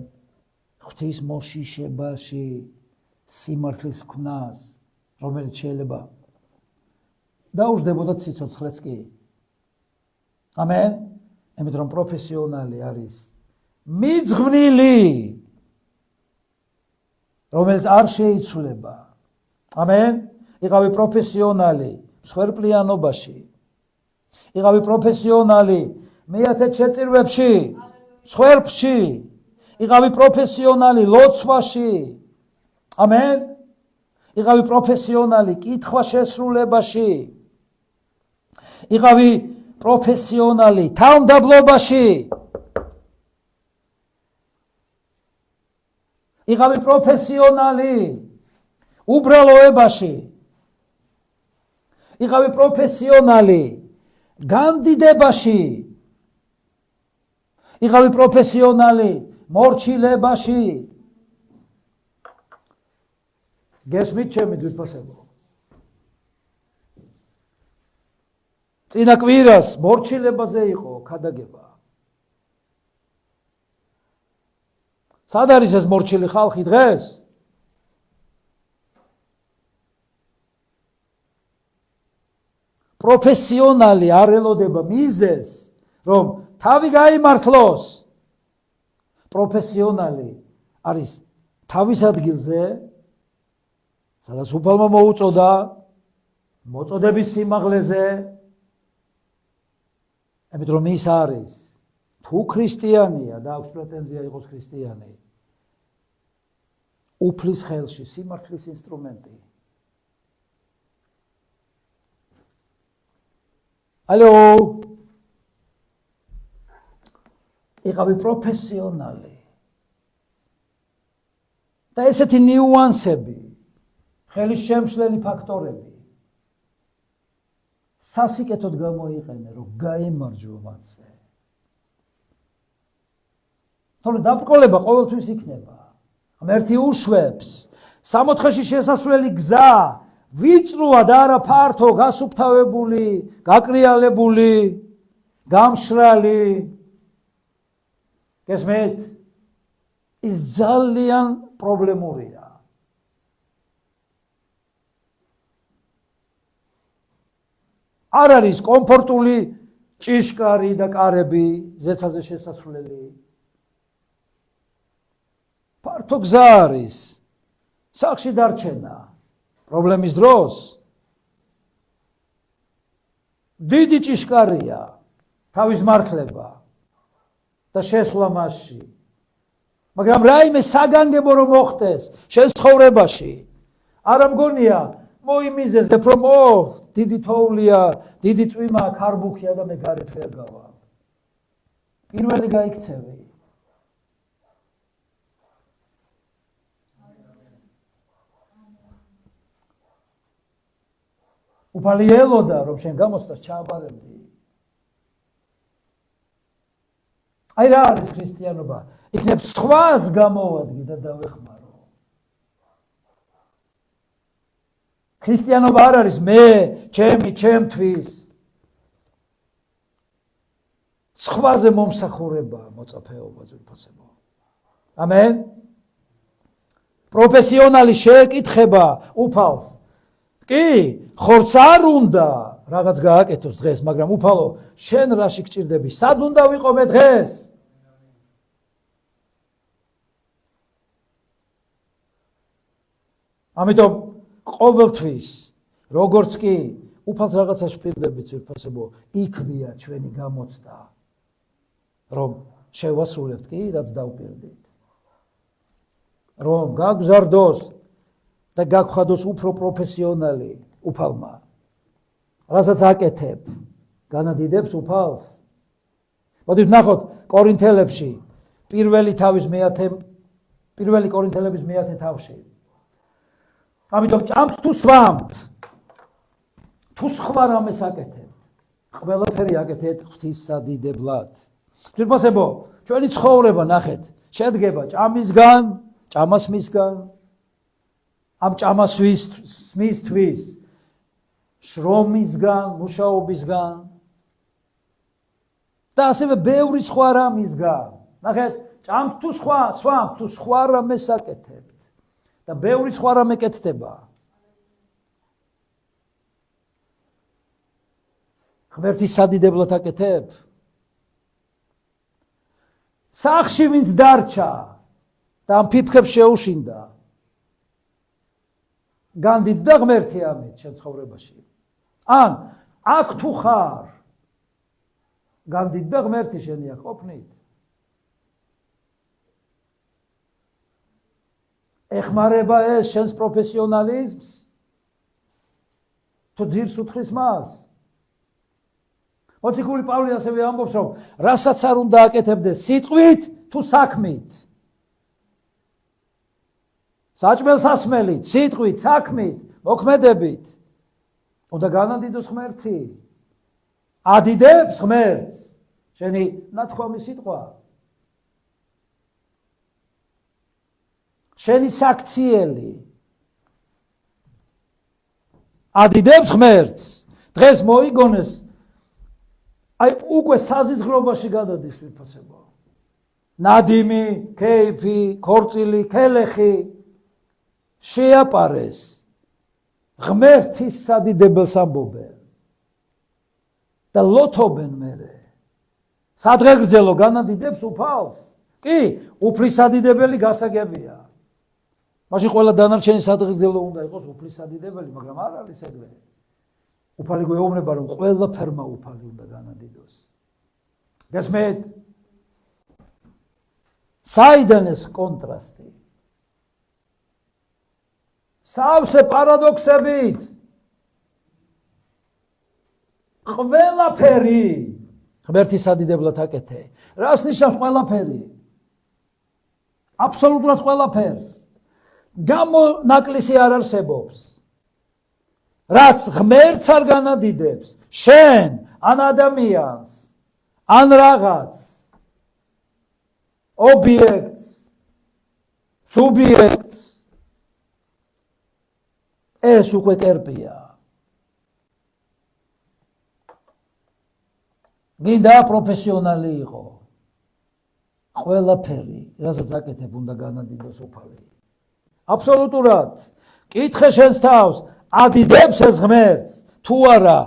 [SPEAKER 1] ღვთის მოშიშებაში სიმართლის ქნას, რომელიც შეიძლება დაუждდებოდა სიცოცხლეც კი. ამენ. იმიტომ რომ პროფესიონალი არის მიძღვნილი, რომელიც არ შეიცვლება. ამენ. იყავი პროფესიონალი მსხვერპლიანობაში. იყავი პროფესიონალი მეათე შეწირვებში, მსხვერპლში. იყავი პროფესიონალი ლოცვაში. ამენ. იყავი პროფესიონალი კითხვა შესრულებაში. იყავი პროფესიონალი თავმდაბლობაში. იყავი პროფესიონალი უბრალოებაში. იყავი პროფესიონალი განდიდებაში. იყავი პროფესიონალი მორჩილებაში. გესმით ჩემი ძვირფასებო? წინა კვირას მორჩილებაზე იყო ქადაგება. სად არის ეს მორჩილი ხალხი დღეს? პროფესიონალი არ ელოდება მიზეზს, რომ თავი გაიმართლოს. პროფესიონალი არის თავის ადგილზე, სადაც უფალმა მოუწოდა, მოწოდების სიმაღლეზე. იმიტომ რომ ის არის თუ ქრისტიანია და აქვს პრეტენზია იყოს ქრისტიანი, უფლის ხელში სიმართლის ინსტრუმენტი. ალო, იყავი პროფესიონალი და ესეთი ნიუანსები, ხელის შემშლელი ფაქტორები სასიკეთოდ გამოიყენე, რომ გაიმარჯვო მათზე. თორე დაბრკოლება ყოველთვის იქნება. ღმერთი უშვებს სამოთხეში შესასვლელი გზა ვიწროა და არა ფართო, გასუფთავებული, გაკრიალებული, გამშრალი. გესმით? ის ძალიან პრობლემურია. არ არის კომფორტული ჭიშკარი და კარები, ზეცაზე შესასვლელი. ფართო გზა არის. სახლში დარჩენა. პრობლემის დროს დიდი ჭიშკარია, თავის მართლება და შესვლა მასში. მაგრამ რაიმე საგანგებო რომ მოხდეს შენ ცხოვრებაში, არა მგონია მოიმიზეზებ რომ დიდი თოვლია, დიდი წვიმა, ქარბუქია და მე გარეთ ვერ გავა. პირველი გაიქცევი. უფალი ელოდა რომ შენ გამოცდას ჩააბარებდი. აი რა არის ქრისტიანობა? იქნებ სხვას გამოვადგი და დავეხმარო. ქრისტიანობა არ არის მე, ჩემთვის. სხვაზე მომსახურება მოწაფეობა ძვირფასებო. ამენ. პროფესიონალი შეეკითხება უფალს. კი, ხორცს არ უნდა რაღაც გააკეთოს დღეს, მაგრამ უფალო, შენ რაში გჭირდები? სად უნდა ვიყო მე დღეს? ამიტომ ყოველთვის, როგორც კი უფალს რაღაცას ვფირდებით ძვირფასებო, იქვია ჩვენი გამოცდა, რომ შევასრულებთ კი, რაც დავპირდით. რომ გაგზარდოს და გაგხვადოს უფრო პროფესიონალი უფალმა. რასაც აკეთებ, განადიდებს უფალს. მოდით ნახოთ კორინთელებში, პირველი კორინთელების მე-10 თავში. ამიტომ ჭამთ თუ სვამთ, თუ სხვა რამეს აკეთებთ, ყველაფერი აკეთეთ ღვთისადიდებლად. ძვირფასებო, ჩვენი ცხოვრება ნახეთ, შედგება ჭამისგან, ჭამასმისგან, ამ ჭამას მისთვის, შრომისგან, მუშაობისგან და ასევე ბევრი სხვა რამისგან. ნახეთ, ჭამთ თუ სვამთ, თუ სხვა რამეს აკეთებთ და ბევრი სხვა რამე კეთდება. ღმერთის სადიდებლად აკეთებ. სახლში ვინც დარჩა და ამ ფიფქებს შეუშინდა, განდიდდა ღმერთი ამით შენ ცხოვრებაში. ან აქ თუ ხარ, განდიდდა ღმერთი შენი აქ ყოფნით. ეხმარება ეს შენს პროფესიონალიზმს? თუ ძირს უთხრის მას? მოციქული პავლე ასევე ამბობს, რომ რასაც არ უნდა აკეთებდეს სიტყვით თუ საქმით. საჭმელ-სასმელით, სიტყვით, საქმით, მოქმედებით. უნდა განადიდოს ღმერთი. ადიდებს ღმერთს შენი ნათქვამი სიტყვა. შენი საქციელი. ადიდებს ღმერთს. დღეს მოიგონეს აი უკვე საზიზღრობაში გადადის ვიფასება. ნადიმი, ქეიფი, ქორწილი, ქელეხი შეაპარეს ღმერთის სადიდებელს ამბობენ და ლოთობენ მერე. სადღეგრძელო განადიდებს უფალს. კი, უფლის სადიდებელი გასაგებია. მაშინ ყველა დანარჩენი სადღეგრძელო უნდა იყოს უფლის სადიდებელი, მაგრამ არ არის ეგრე. უფალი გვეუბნება, რომ ყველა ფერმა უფალი უნდა განადიდოს. გესმით? საიდან ეს კონტრასტი? სავსე პარადოქსებით. ყველაფერი ღმერთის სადიდებლად აკეთე. რას ნიშნავს ყველაფერი? აბსოლუტურად ყველაფერს. გამონაკლისი არ არსებობს. რაც ღმერთს არ განადიდებს, შენ, ან ადამიანს, ან რაღაც, ობიექტს, სუბიექტს, ეს უკვე კერპია. გინდა პროფესიონალი იყო. ყველაფერი, რასაც აკეთებ, უნდა განადიდოს უფალი. აბსოლუტურად. კითხე შენს თავს, ადიდებს ეს ღმერთს, თუ არა,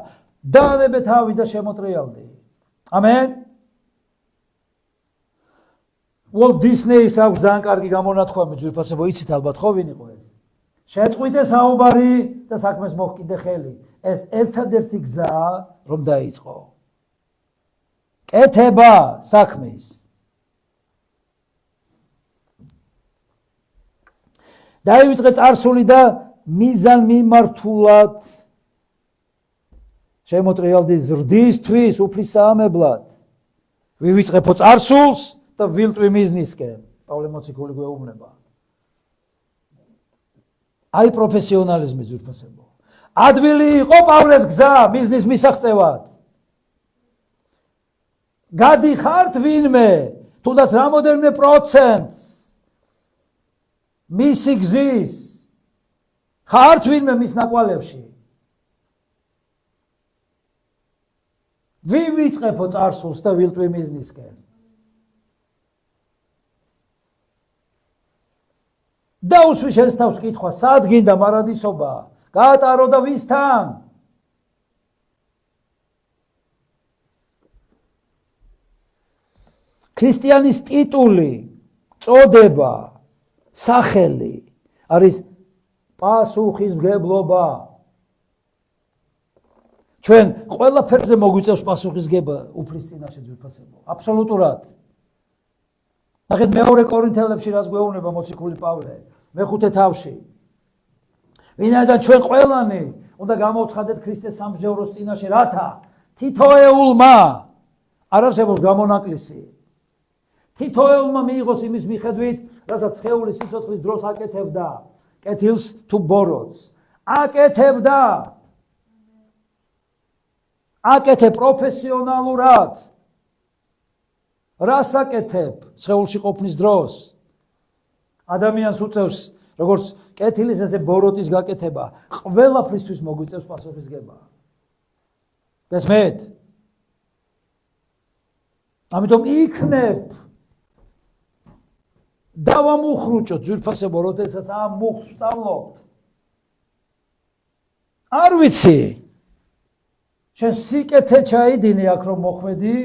[SPEAKER 1] დაანებე თავი და შემოტრიალდი. ამენ? Walt Disney-ის აქვს ძალიან კარგი გამონათქვამი, ძვირფასებო, იცით ალბათ ხო ვინ იყო ეს? შეწყვიტე საუბარი და საქმეს მოჰკიდე ხელი. ეს ერთადერთი გზაა, რომ დაიწყო. კეთება საქმის. დაივიწყე წარსული და მიზანმიმართულად შემოტრიალდი ზრდისთვის უფლისაამებლად. ვივიწყებო წარსულს და ვილტვი მიზნისკენ. პავლე მოციქული გვეუბნება. აი პროფესიონალიზმი ძვირფასებო. ადვილი იყო პავლეს გზა მიზნის მისაღწევად. გადიხართ ვინმე, თუნდაც რამოდენიმე პროცენტს მისი გზის ხართ ვინმე მის ნაკვალევში. ვივიწყებო წარსულს და ვილტვი მიზნისკენ. დაუსვი შენს თავს კითხვა, სად გინდა მარადისობა? გაატარო და ვისთან? ქრისტიანის ტიტული, წოდება, სახელი არის პასუხისმგებლობა. ჩვენ ყველაფერზე მოგვიწევს პასუხისმგება უფლის წინაშე ძვირფასებო. აბსოლუტურად. ნახეთ მეორე კორინთელებში რას გვეუბნება მოციქული პავლე, მეხუთე თავში. ვინაიდან ჩვენ ყველანი უნდა გამოვცხადეთ ქრისტეს სამსჯავროს წინაშე, რათა თითოეულმა არ არსებობს გამონაკლისი. თითოეულმა მიიღოს იმის მიხედვით, რასაც სხეულის სიცოცხლის დროს აკეთებდა, კეთილს თუ ბოროტს. აკეთებდა. აკეთებ პროფესიონალურად. რას აკეთებ სხეულში ყოფნის დროს? ადამიანს უწევს როგორც კეთილის ესე ბოროტის გაკეთება, ყველაფრისთვის მოგვიწევს პასუხისმგება. გესმით? ამიტომ იქნებ დავამუხრუჭოთ ძვირფასებო, როდესაც ამ მუხლს სწავლობთ. არ ვიცი, შენ სიკეთე ჩაიდინე აქ რომ მოხვედი,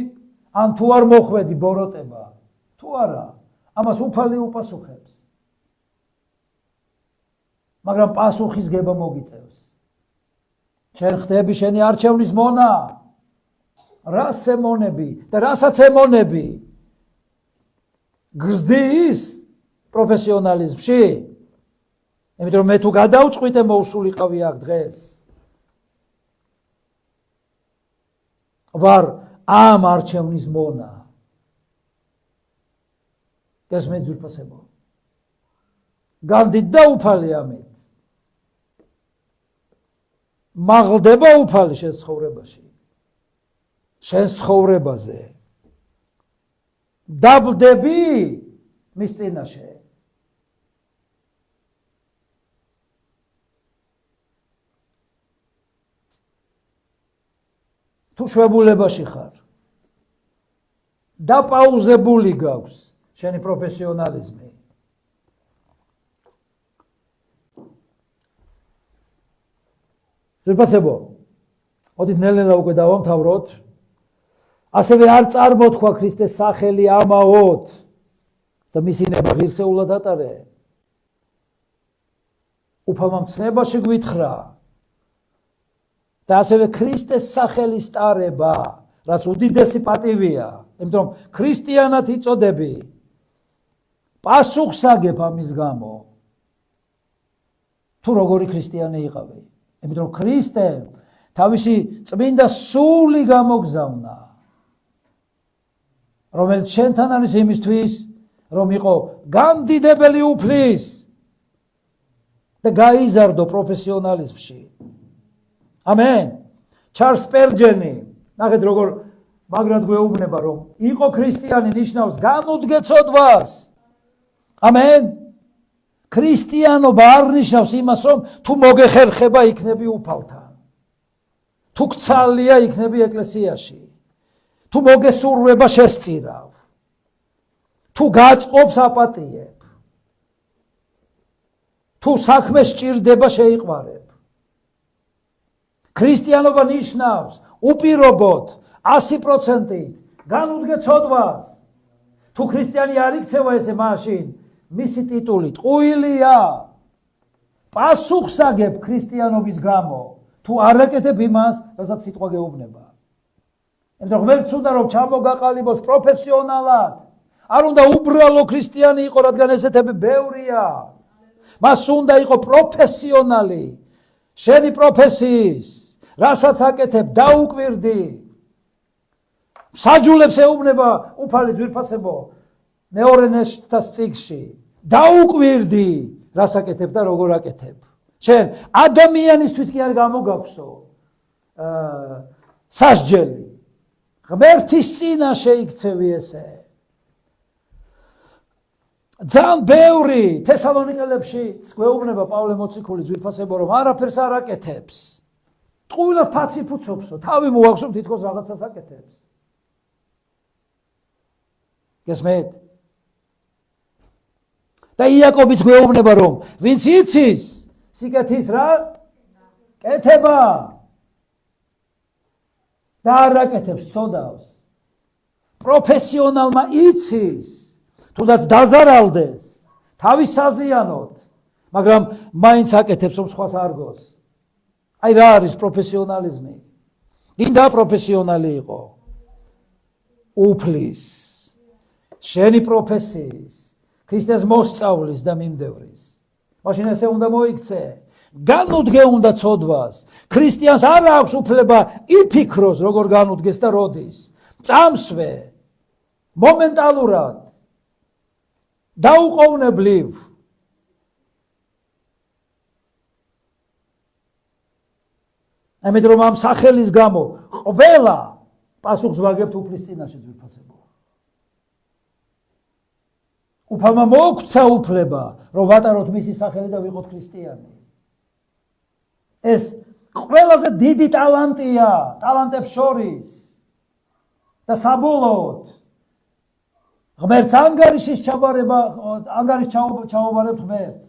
[SPEAKER 1] ან თუ არ მოხვედი ბოროტება, თუ არა, ამას უფალი უპასუხებს. მაგრამ პასუხისმგება მოგიწევს. შენ ხდები შენი არჩევნის მონა. რას ემონები და რასაც ემონები? გრძდი ის პროფესიონალიზმში? იმიტომ მე თუ გადავწყვიტე მოусულიყავი აქ დღეს. ვარ ამ არჩევნის მონა. გესმით ძვირფასებო? განდით და უფალი ამით. მაღლდება უფალი შენ ცხოვრებაში. შენ ცხოვრებაზე. დაბდები მის წინაშე. თუ შვებულებაში ხარ, დაპაუზებული გაქვს შენი პროფესიონალიზმი. ძვირფასებო, მოდით ნელ-ნელა უკვე დავამთავროთ. ასევე არ წარმოთქვა ქრისტეს სახელი ამაოდ და მისი ნება ღირსეულად ატარე. უფალმა მცნებაში გვითხრა და ასევე ქრისტეს სახელის ტარება, რაც უდიდესი პატივია, იმიტომ ქრისტიანად იწოდები. პასუხსაგებ ამის გამო. თუ როგორი ქრისტიანი იყავი. იმიტომ ქრისტემ თავისი წმინდა სული გამოგზავნა, რომელიც შენთან არის იმისთვის, რომ იყო გამდიდებელი უფლის და გაიზარდო პროფესიონალიზმში. ამენ. ჩარლზ სპერჯენი, ნახეთ როგორ მაგრად გვეუბნება, რომ იყო ქრისტიანი ნიშნავს განუდგეცოდვას. ამენ. ქრისტიანობა არ ნიშნავს იმას, რომ თუ მოგეხერხება იქნები უფალთან. თუ გცალია იქნები ეკლესიაში. თუ მოგესურვება შესწირავ. თუ გაწყობს აპატიებ. თუ საქმე სჭირდება შეიყვარებ. ქრისტიანობა ნიშნავს უპირობოდ 100% განუდგეცოდვას. თუ ქრისტიანი არ იქცევა ესე მაშინ მისი ტიტული ტყუილია. პასუხსაგებ ქრისტიანობის გამო. თუ არ აკეთებ იმას, რასაც სიტყვა გეუბნება. იმიტომ ღმერთს უნდა რომ ჩამოგაყალიბოს პროფესიონალად. არ უნდა უბრალო ქრისტიანი იყო, რადგან ესეთები ბევრია. მას უნდა იყო პროფესიონალი. შენი პროფესიის, რასაც აკეთებ, დაუკვირდი. საჯულებს ეუბნება უფალი ძვირფასებო მეორე ნეშტას წიგნში. დაუკვირდი, რას აკეთებ და როგორ აკეთებ. შენ ადამიანისთვის კი არ გამოგაქვსო სასჯელი. ღმერთის წინაშე იქცევი ესე. ძალიან ბევრი თესალონიკელებში გვეუბნება პავლე მოციქული ძვირფასებო, რომ არაფერს არ აკეთებს. ტყუილად ფაცი ფუცობსო, თავი მოაქვს რომ თითქოს რაღაცას აკეთებს. გესმით? და იაკობიც გვეუბნება რომ ვინც იცის სიკეთის რა კეთება და არ აკეთებს ცოდავს. პროფესიონალმა იცის თუნდაც დაზარალდეს თავის საზიანოდ, მაგრამ მაინც აკეთებს რომ სხვას არ გოს. აი რა არის პროფესიონალიზმი? გინდა პროფესიონალი იყო? უფლის, შენი პროფესიის, ქრისტეს მოსწავლის და მიმდევრის. მაშინ ესე უნდა მოიქცე. განუდგე უნდა ცოდვას. ქრისტიანს არ აქვს უფლება იფიქროს როგორ განუდგეს და როდის. წამსვე, მომენტალურად, დაუყოვნებლივ. ამიტომ ამ სახელის გამო ყველა პასუხს ვაგებთ უფლის წინაშე ძვირფასებო. უფალმა მოგვცა უფლება რომ ვატაროთ მისი სახელი და ვიყოთ ქრისტიანი. ეს ყველაზე დიდი ტალანტია ტალანტებს შორის და საბოლოოდ ღმერთს ანგარიშის ჩაუბარებთ ღმერთს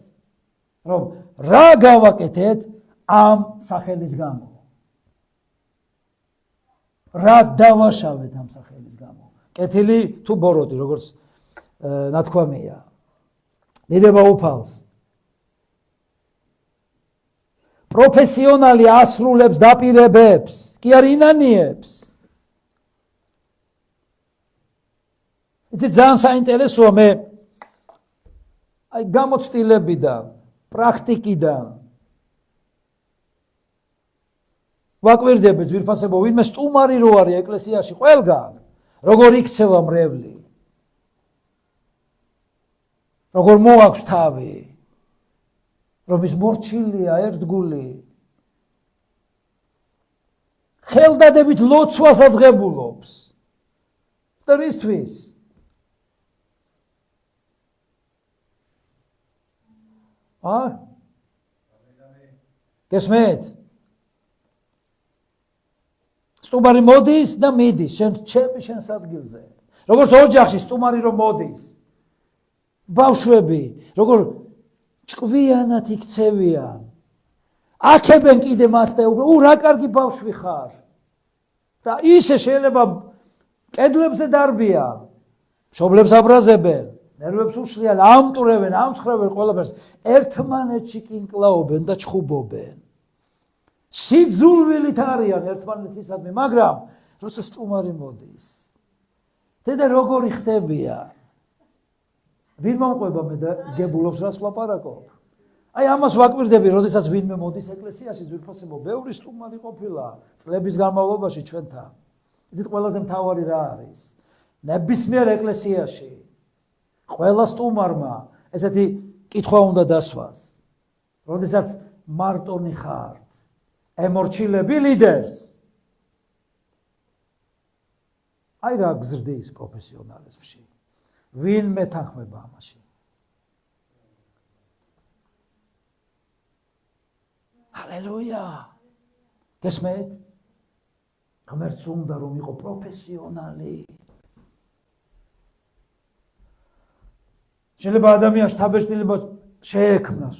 [SPEAKER 1] რომ რა გავაკეთეთ ამ სახელის გამო. რა დავაშავეთ ამ სახელის გამო. კეთილი თუ ბოროტი, როგორც ნათქვამია. ნიდება უფალს. პროფესიონალი ასრულებს დაპირებებს, კი არ ინანიებს. იცით ძალიან საინტერესოა მე აი გამოცდილებიდან, პრაქტიკიდან ვაკვირდები ძვირფასებო, ვინმე სტუმარი რო არის ეკლესიაში ყველგან, როგორ იქცევა მრევლი. როგორ მოაქვს თავი, რომ ის მორჩილია ერთგული. ხელდადებით ლოცვას აძღებულობს. და რისთვის? გესმით? სტუმარი მოდის და მიდის, შენს ადგილზე. როგორც ოჯახში სტუმარი რომ მოდის, ბავშვები, როგორ ჭკვიანად იქცევიან. აქებენ კიდე მას და რა კარგი ბავშვი ხარ. და ისე შეიძლება კედლებზე დარბიან, მშობლებს აბრაზებენ, ნერვებს უშლიან, ამტურებენ, ამსხრევენ ყველაფერს, ერთმანეთში კინკლაობენ და ჩხუბობენ. სიძულვილით არიან ერთმანეთისადმი, მაგრამ როცა სტუმარი მოდის, დედა როგორი ხდებიან? ვინ მომყვება მე და გებულობს რას ვლაპარაკობ? აი ამას ვაკვირდები, როდესაც ვინმე მოდის ეკლესიაში ძვირფასებო, ბევრი სტუმარი ყოფილა წლების განმავლობაში ჩვენთან. იცით ყველაზე მთავარი რა არის? ნებისმიერ ეკლესიაში ყველა სტუმარმა ესეთი კითხვა უნდა დასვას. როდესაც მარტონი ხარ, ემორჩილები ლიდერს. აი რა გზრდის პროფესიონალიზმში. ვინ მეთანხმება ამაში? ჰალელუია! გესმით? ღმერთს უნდა რომ იყო პროფესიონალი. შეიძლება ადამიანს შთაბეჭდილება შეექმნას.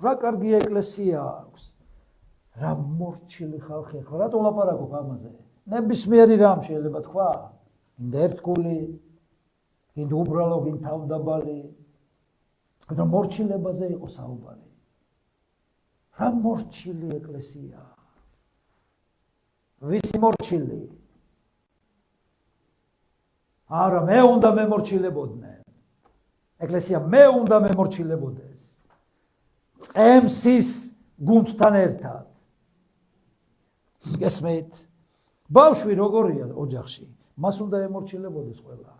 [SPEAKER 1] რა კარგი ეკლესია აქვს. რა მორჩილი ხალხი ახლა რატო ვლაპარაკობ ამაზე? ნებისმიერი რამ შეიძლება თქვა. გინდა ერთგული, გინდა უბრალო, გინდა თავდაბალი. და მორჩილებაზე იყო საუბარი. რა მორჩილი ეკლესია. ვისი მორჩილი? არა, მე უნდა მემორჩილებოდნენ. ეკლესია მე უნდა მემორჩილებოდეს. წემსის გუნდთან ერთად. გესმით? ბავშვი როგორია ოჯახში? მას უნდა ემორჩილებოდეს ყველა.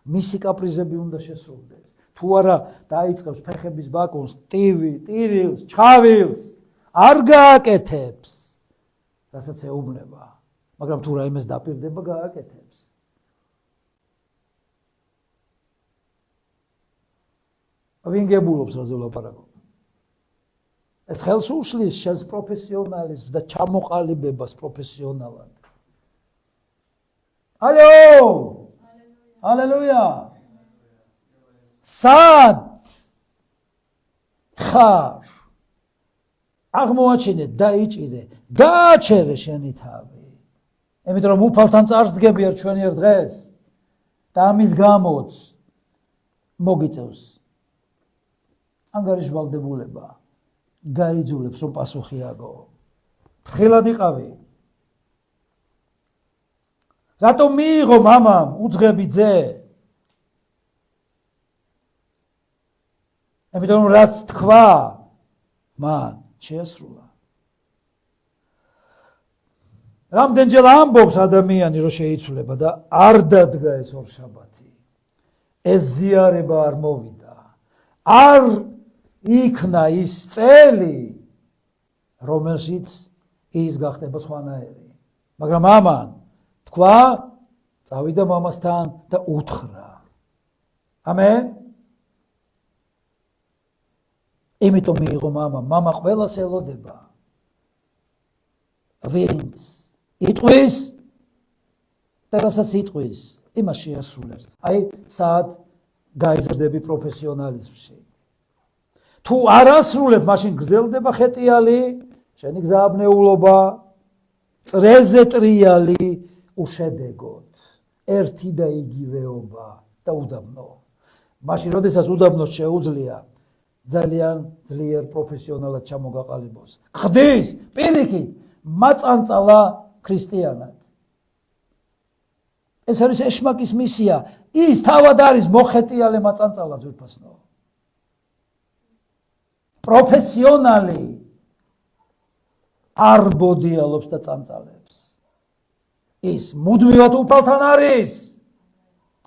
[SPEAKER 1] მისი კაპრიზები უნდა შესრულდეს. თუ არა დაიწყებს ფეხების ბაკონს, ტირილს, ჩავილს, არ გააკეთებს. რასაც ეუბნება. მაგრამ თუ რაიმეს დაპირდება, გააკეთებს. ვინ გებულობს რაზე ვლაპარაკობ? ეს ხელს უშლის შენს პროფესიონალიზმს და ჩამოყალიბებას პროფესიონალად. ალო! ალელუია! სად ხარ? აღმოაჩინე, დაიჭირე, დააჩერე შენი თავი. იმიტომ რომ უფალთან წარსდგები არ ჩვენიერ დღეს და ამის გამოც მოგიწევს ანგარიშვალდებულება. გაიძულებს რომ პასუხი აგო. ფრთხილად იყავი. რატომ მიიღო მამამ უძღები ძე? იმიტომ რომ რაც თქვა მან შეასრულა. რამდენჯერ ამბობს ადამიანი რომ შეიცვლება და არ დადგა ეს ორშაბათი. ეს ზიარება არ მოვიდა. არ იქნა ის წელი, რომელშიც ის გახდება სხვანაირი. მაგრამ ამან თქვა, წავიდა მამასთან და უთხრა. ამენ? იმიტომ მიიღო მამა. მამა ყველას ელოდება. ვინც იტყვის და რასაც იტყვის, იმას შეასრულებს. აი, სად გაიზრდები პროფესიონალიზმში. თუ არ ასრულებ, მაშინ გრძელდება ხეტიალი, შენი გზააბნეულობა, წრეზე ტრიალი, უშედეგოდ, ერთი და იგივეობა და უდაბნო. მაშინ, როდესაც უდაბნოს შეუძლია, ძალიან ძლიერ პროფესიონალად ჩამოგაყალიბოს. ხდის, პირიქით, მაწანწალა ქრისტიანად. ეს არის ეშმაკის მისია. ის თავად არის მოხეტიალე მაწანწალა ძვირფასნო. პროფესიონალი არ ბოდიალობს და წანწალებს. ის მუდმივად უფალთან არის.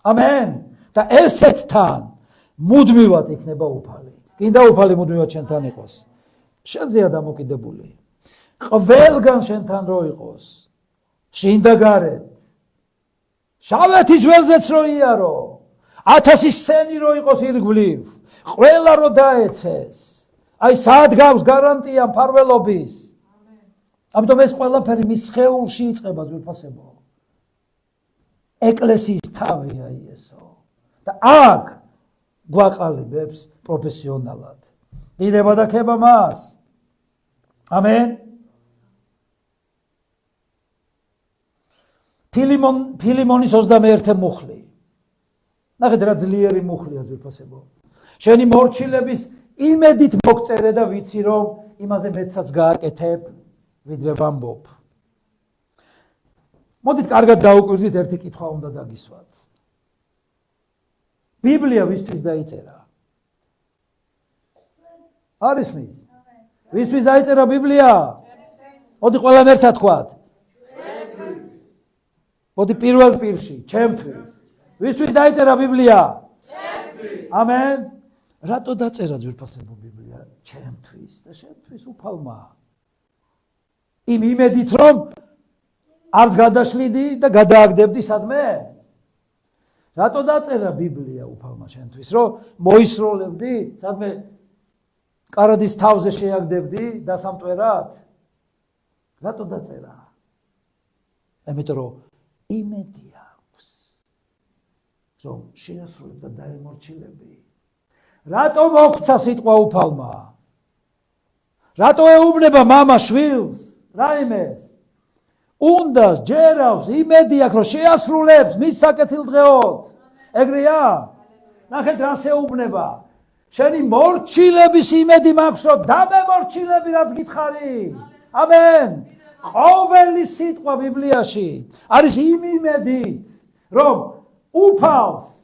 [SPEAKER 1] ამენ. და ესეთთან მუდმივად იქნება უფალი. კიდევ უფალი მუდმივად შენთან იყოს. შენზეა დამოკიდებული. ყველგან შენთან რო იყოს. შინ და გარეთ. შავეთის ველზეც რო იარო. 1000 სენი რო იყოს ირგვლივ. ყველა რო დაეცეს. აი სად გავს გარანტია მფარველობის. ამიტომ ეს ყველაფერი მის სხეულში იწყება ძვირფასებო. ეკლესიის თავია ესო. და აქ გვაყალიბებს პროფესიონალად. დიდება და ქება მას. ამენ. ფილიმონის 21 მუხლი. ნახეთ რა ძლიერი მუხლია ძვირფასებო. შენი მორჩილების იმედით მოგწერე და ვიცი რომ იმაზე მეცაც გააკეთებ ვიდრე ვამბობ. მოდით კარგად დაუკვირდით, ერთი კითხვა უნდა დაგისვათ. ბიბლია ვისთვის დაიწერა? არ ისმის? ვისთვის დაიწერა ბიბლია? მოდი ყველამ ერთად თქვათ. მოდი პირველ პირში, ჩემთვის. ვისთვის დაიწერა ბიბლია? ჩემთვის. ამენ. რატო დაწერა ძვირფასებო ბიბლია? ჩემთვის და შენთვის უფალმა. იმ იმედით რომ არც გადაშლიდი და გადააგდებდი სადმე? რატო დაწერა ბიბლია უფალმა შენთვის? რომ მოისროლებდი, სადმე კარადის თავზე შეაგდებდი დასამტვერად? რატო დაწერა? იმიტომ რომ იმედი აქვს რომ შეასრულებ და დაემორჩილები. რატო მოგცა სიტყვა უფალმა? რატო ეუბნება მამა შვილს? რაიმეს? უნდა ჯერავს იმედი აქვს რომ შეასრულებს მის საკეთილდღეოდ. ეგრეა? ნახეთ რა შეუბნება. შენი მორჩილების იმედი მაქვს რომ დამემორჩილები რაც გითხარი. ამენ. ყოველი სიტყვა ბიბლიაში არის იმ იმედით რომ უფალს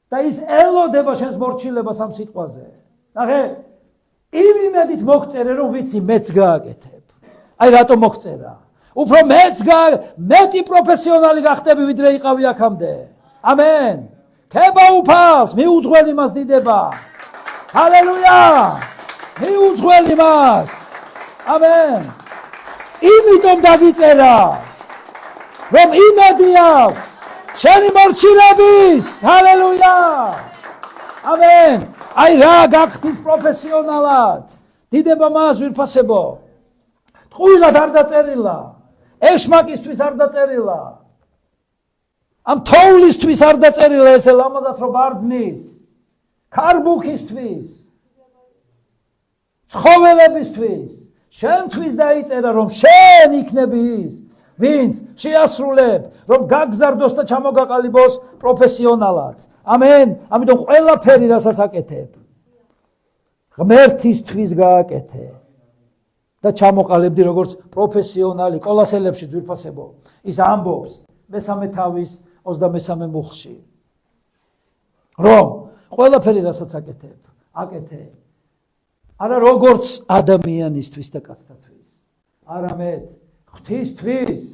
[SPEAKER 1] და ის ელოდება შენს მორჩილებას ამ სიტყვაზე. ნახე, იმ იმედით მოგწერე რომ ვიცი მეც გააკეთებ. აი რატო მოგწერა? უფრო მეტი პროფესიონალი გახდები ვიდრე იყავი აქამდე. ამენ. ქება უფალს, მიუძღველი მას დიდება. ჰალელუია! მიუძღველი მას. ამენ. იმიტომ დაგიწერა რომ იმედი აქვს შენი მორჩილების. ჰალელუია! ამენ. აი რა გახდის პროფესიონალად? დიდება მას ვირფასებო. ტყუილად არ დაწერილა, ეშმაკისთვის არ დაწერილა, ამ თოვლისთვის არ დაწერილა, ესე ლამაზად რომ ბარდნის, ქარბუქისთვის, ცხოველებისთვის, შენთვის დაიწერა, რომ შენ იქნები ის, ვინც შეასრულებ, რომ გაგზარდოს და ჩამოგაყალიბოს პროფესიონალად. ამენ. ამიტომ ყველაფერი რასაც აკეთებ, ღმერთისთვის გააკეთე და ჩამოყალიბდი როგორც პროფესიონალი. კოლასელებში ძვირფასებო ის ამბობს მესამე თავის 23 მუხლში, რომ ყველაფერი რასაც აკეთებ, აკეთე არა როგორც ადამიანისთვის და კაცთათვის, არამედ ღვთისთვის,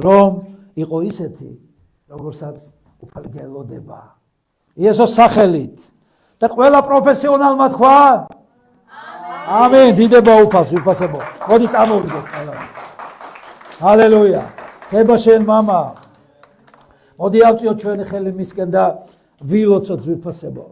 [SPEAKER 1] რომ იყო ისეთი, როგორცაც უფალი გელოდება. იესოს სახელით და ყველა პროფესიონალმა თქვა ამენ. დიდება უფალს ვიფასებო. მოდი წამოვიდეთ ყველა. ჰალელუია. ხება შენ მამა. მოდი ავწიოთ ჩვენი ხელი მისკენ და ვილოცოთ ვიფასებო.